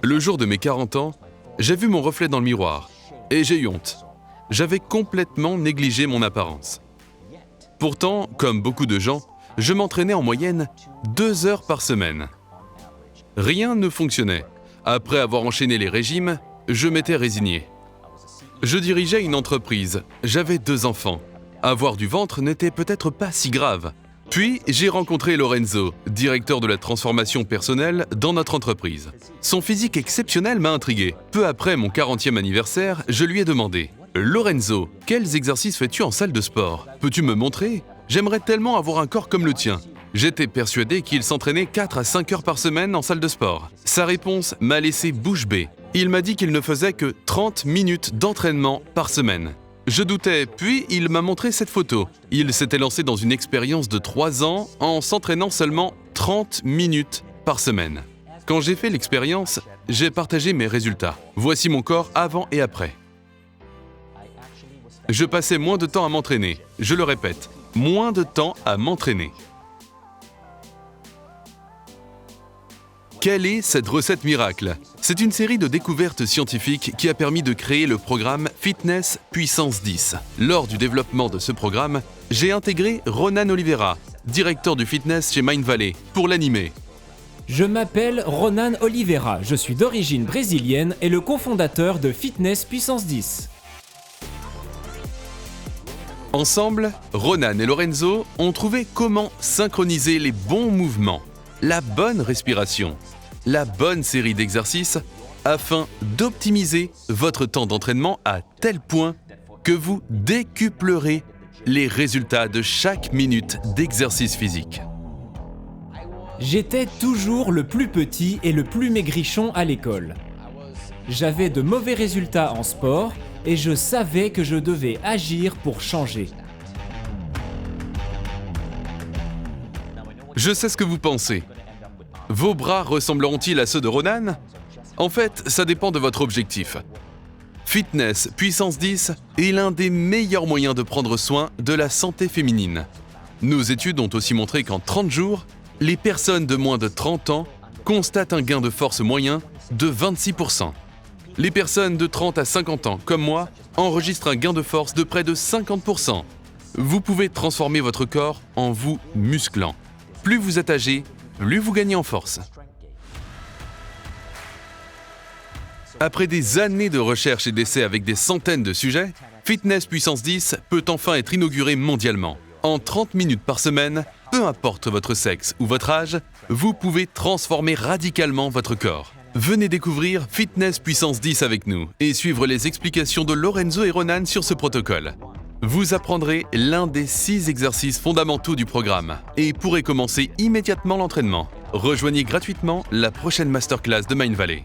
Le jour de mes 40 ans, j'ai vu mon reflet dans le miroir et j'ai eu honte. J'avais complètement négligé mon apparence. Pourtant, comme beaucoup de gens, je m'entraînais en moyenne 2 heures par semaine. Rien ne fonctionnait. Après avoir enchaîné les régimes, je m'étais résigné. Je dirigeais une entreprise, j'avais 2 enfants. Avoir du ventre n'était peut-être pas si grave. Puis, j'ai rencontré Lorenzo, directeur de la transformation personnelle dans notre entreprise. Son physique exceptionnel m'a intrigué. Peu après mon 40e anniversaire, je lui ai demandé « Lorenzo, quels exercices fais-tu en salle de sport? Peux-tu me montrer? J'aimerais tellement avoir un corps comme le tien. » J'étais persuadé qu'il s'entraînait 4 à 5 heures par semaine en salle de sport. Sa réponse m'a laissé bouche bée. Il m'a dit qu'il ne faisait que 30 minutes d'entraînement par semaine. Je doutais, puis il m'a montré cette photo. Il s'était lancé dans une expérience de 3 ans en s'entraînant seulement 30 minutes par semaine. Quand j'ai fait l'expérience, j'ai partagé mes résultats. Voici mon corps avant et après. Je passais moins de temps à m'entraîner. Je le répète, moins de temps à m'entraîner. Quelle est cette recette miracle? C'est une série de découvertes scientifiques qui a permis de créer le programme Fitness Puissance 10. Lors du développement de ce programme, j'ai intégré Ronan Oliveira, directeur du fitness chez Mindvalley, pour l'animer. Je m'appelle Ronan Oliveira, je suis d'origine brésilienne et le cofondateur de Fitness Puissance 10. Ensemble, Ronan et Lorenzo ont trouvé comment synchroniser les bons mouvements, la bonne respiration, la bonne série d'exercices afin d'optimiser votre temps d'entraînement à tel point que vous décuplerez les résultats de chaque minute d'exercice physique. J'étais toujours le plus petit et le plus maigrichon à l'école. J'avais de mauvais résultats en sport et je savais que je devais agir pour changer. Je sais ce que vous pensez. Vos bras ressembleront-ils à ceux de Ronan? En fait, ça dépend de votre objectif. Fitness Puissance 10 est l'un des meilleurs moyens de prendre soin de la santé féminine. Nos études ont aussi montré qu'en 30 jours, les personnes de moins de 30 ans constatent un gain de force moyen de 26%. Les personnes de 30 à 50 ans, comme moi, enregistrent un gain de force de près de 50%. Vous pouvez transformer votre corps en vous musclant. Plus vous êtes âgé, plus vous gagnez en force. Après des années de recherche et d'essais avec des centaines de sujets, Fitness Puissance 10 peut enfin être inauguré mondialement. En 30 minutes par semaine, peu importe votre sexe ou votre âge, vous pouvez transformer radicalement votre corps. Venez découvrir Fitness Puissance 10 avec nous et suivre les explications de Lorenzo et Ronan sur ce protocole. Vous apprendrez l'un des 6 exercices fondamentaux du programme et pourrez commencer immédiatement l'entraînement. Rejoignez gratuitement la prochaine masterclass de Mindvalley.